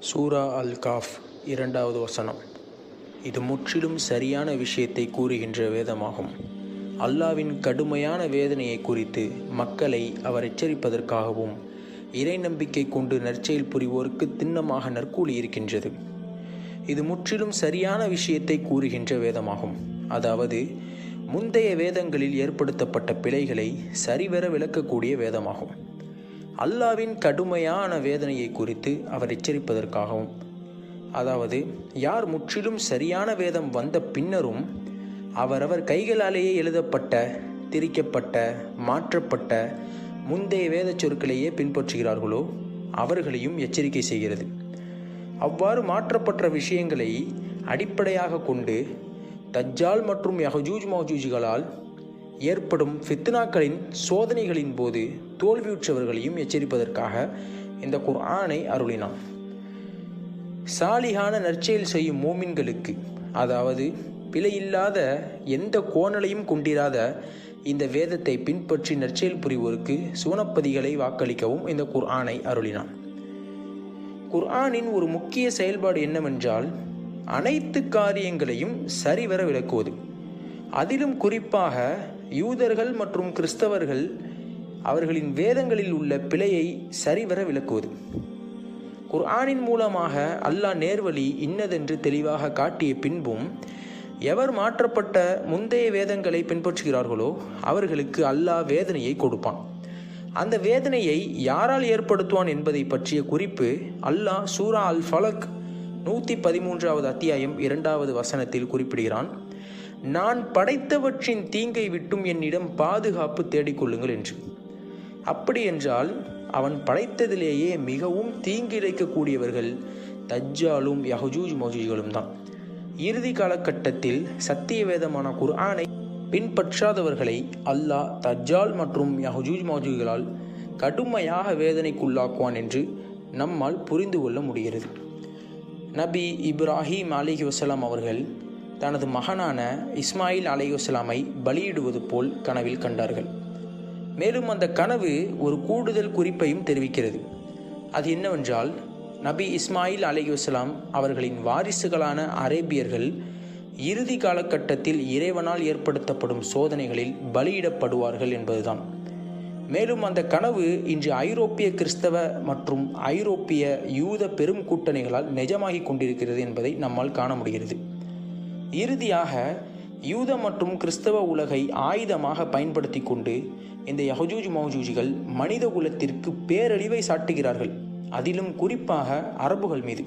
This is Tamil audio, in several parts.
சூரா அல்-காஃப் 2வது வசனம். இது முற்றிலும் சரியான விஷயத்தை கூறுகின்ற வேதமாகும். அல்லாவின் கடுமையான வேதனையை குறித்து மக்களை அவர் எச்சரிப்பதற்காகவும் இறை நம்பிக்கை கொண்டு நற்செயல் புரிவோருக்கு திண்ணமாக நற்கூலி இருக்கின்றது. இது முற்றிலும் சரியான விஷயத்தை கூறுகின்ற வேதமாகும். அதாவது முந்தைய வேதங்களில் ஏற்படுத்தப்பட்ட பிழைகளை சரிவர விளக்கக்கூடிய வேதமாகும். அல்லாவின் கடுமையான வேதனையை குறித்து அவர் எச்சரிப்பதற்காகவும், அதாவது யார் முற்றிலும் சரியான வேதம் வந்த பின்னரும் அவரவர் கைகளாலேயே எழுதப்பட்ட, திரிக்கப்பட்ட, மாற்றப்பட்ட முந்தைய வேத சொற்களையே பின்பற்றுகிறார்களோ அவர்களையும் எச்சரிக்கை செய்கிறது. அவ்வாறு மாற்றப்பட்ட விஷயங்களை அடிப்படையாக கொண்டு தஜ்ஜால் மற்றும் யஹ்ஜூஜ் மஹ்ஜூஜ்களால் ஏற்படும் ஃபித்னாக்களின் சோதனைகளின் போது தோல்வியுற்றவர்களையும் எச்சரிப்பதற்காக இந்த குர்ஆனை அருளினான். சாலிகான நற்செயல் செய்யும் மோமின்களுக்கு, அதாவது பிழையில்லாத எந்த கோணலையும் கொண்டிராத இந்த வேதத்தை பின்பற்றி நற்செயல் புரிவோருக்கு சுவனப்பதிகளை வாக்களிக்கவும் இந்த குர்ஆனை அருளினான். குர்ஆனின் ஒரு முக்கிய செயல்பாடு என்னவென்றால் அனைத்து காரியங்களையும் சரிவர விளக்குவது. அதிலும் குறிப்பாக யூதர்கள் மற்றும் கிறிஸ்தவர்கள் அவர்களின் வேதங்களில் உள்ள பிழையை சரிவர விளக்குவது. குர்ஆனின் மூலமாக அல்லாஹ் நேர்வழி இன்னதென்று தெளிவாக காட்டிய பின்பும் எவர் மாற்றப்பட்ட முந்தைய வேதங்களை பின்பற்றுகிறார்களோ அவர்களுக்கு அல்லாஹ் வேதனையை கொடுப்பான். அந்த வேதனையை யாரால் ஏற்படுத்துவான் என்பதை பற்றிய குறிப்பு அல்லாஹ் சூரா அல் ஃபலக் 113வது அத்தியாயம் 2வது வசனத்தில் குறிப்பிடுகிறான். நான் படைத்தவற்றின் தீங்கை விட்டும் என்னிடம் பாதுகாப்பு தேடிக்கொள்ளுங்கள் என்று. அப்படி என்றால் அவன் படைத்ததிலேயே மிகவும் தீங்கிழைக்கக்கூடியவர்கள் தஜ்ஜாலும் யஹ்ஜூஜ் மஹ்ஜூஜ்களும் தான். இறுதி காலகட்டத்தில் சத்திய வேதமான குர்ஆனை பின்பற்றாதவர்களை அல்லாஹ் தஜ்ஜால் மற்றும் யஹ்ஜூஜ் மஹ்ஜூஜ்களால் கடுமையாக வேதனைக்குள்ளாக்குவான் என்று நம்மால் புரிந்து கொள்ள முடிகிறது. நபி இப்ராஹிம் அலைஹிவஸலாம் அவர்கள் தனது மகனான இஸ்மாயில் அலைஹிவஸலாமை பலியிடுவது போல் கனவில் கண்டார்கள். மேலும் அந்த கனவு ஒரு கூடுதல் குறிப்பையும் தெரிவிக்கிறது. அது என்னவென்றால் நபி இஸ்மாயில் அலைஹிவஸலாம் அவர்களின் வாரிசுகளான அரேபியர்கள் இறுதி காலகட்டத்தில் இறைவனால் ஏற்படுத்தப்படும் சோதனைகளில் பலியிடப்படுவார்கள் என்பதுதான். மேலும் அந்த கனவு இன்று ஐரோப்பிய கிறிஸ்தவ மற்றும் ஐரோப்பிய யூத பெரும் கூட்டணிகளால் நிஜமாகி கொண்டிருக்கிறது என்பதை நம்மால் காண முடிகிறது. இறுதியாக யூத மற்றும் கிறிஸ்தவ உலகை ஆயுதமாக பயன்படுத்தி கொண்டு இந்த யஹ்ஜூஜ் மஹ்ஜூஜ்கள் மனித குலத்திற்கு பேரழிவை சாட்டுகிறார்கள். அதிலும் குறிப்பாக அரபுகள் மீது.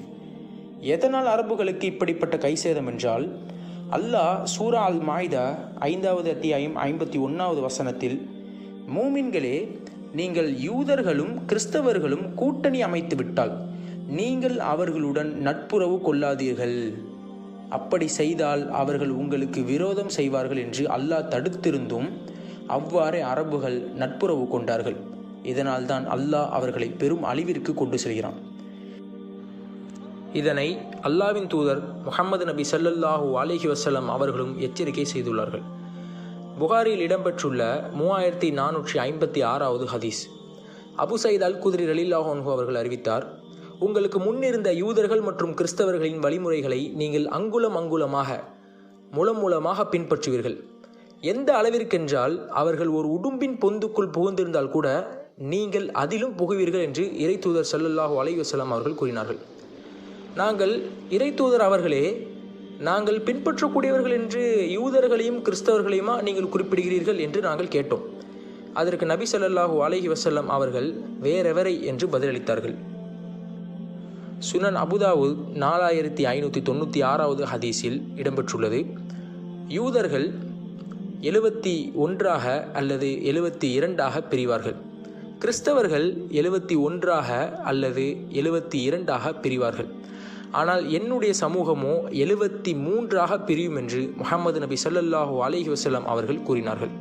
எதனால் அரபுகளுக்கு இப்படிப்பட்ட கைசேதம் என்றால், அல்லாஹ் சூரா அல் மாயிதா 5வது அத்தியாயம் 51வது வசனத்தில், மூமின்களே, நீங்கள் யூதர்களும் கிறிஸ்தவர்களும் கூட்டணி அமைத்து விட்டால் நீங்கள் அவர்களுடன் நட்புறவு கொள்ளாதீர்கள். அப்படி செய்தால் அவர்கள் உங்களுக்கு விரோதம் செய்வார்கள் என்று அல்லாஹ் தடுத்திருந்தும் அவ்வாறே அரபுகள் நட்புறவு கொண்டார்கள். இதனால் தான் அல்லாஹ் அவர்களை பெரும் அழிவிற்கு கொண்டு செல்கிறான். இதனை அல்லாவின் தூதர் முஹம்மது நபி ஸல்லல்லாஹு அலைஹி வஸல்லம் அவர்களும் எச்சரிக்கை செய்துள்ளார்கள். புகாரியில் இடம்பெற்றுள்ள 3456வது ஹதீஸ். அபு சயீத் அல் குத்ரி ரலியல்லாஹு அன்ஹு அவர்கள் அறிவித்தார், உங்களுக்கு முன்னிருந்த யூதர்கள் மற்றும் கிறிஸ்தவர்களின் வழிமுறைகளை நீங்கள் அங்குலம் அங்குலமாக மூலமாக பின்பற்றுவீர்கள். எந்த அளவிற்கென்றால் அவர்கள் ஒரு உடும்பின் பொந்துக்குள் புகுந்திருந்தால் கூட நீங்கள் அதிலும் புகுவீர்கள் என்று இறை தூதர் ஸல்லல்லாஹு அலைஹி வஸல்லம் அவர்கள் கூறினார்கள். நாங்கள் இறை தூதர் அவர்களே, நாங்கள் பின்பற்றக்கூடியவர்கள் என்று யூதர்களையும் கிறிஸ்தவர்களையுமா நீங்கள் குறிப்பிடுகிறீர்கள் என்று நாங்கள் கேட்டோம். அதற்கு நபி ஸல்லல்லாஹு அலைஹி வஸல்லம் அவர்கள் வேறெவரை என்று பதிலளித்தார்கள். சுனன் அபுதாவுத் 4596வது ஹதீஸில் இடம்பெற்றுள்ளது, யூதர்கள் 71 அல்லது 72 பிரிவார்கள், கிறிஸ்தவர்கள் 71 அல்லது 72 பிரிவார்கள். ஆனால் என்னுடைய சமூகமோ 73 பிரியும் என்று முஹம்மது நபி ஸல்லல்லாஹு அலைஹி வஸல்லம் அவர்கள் கூறினார்கள்.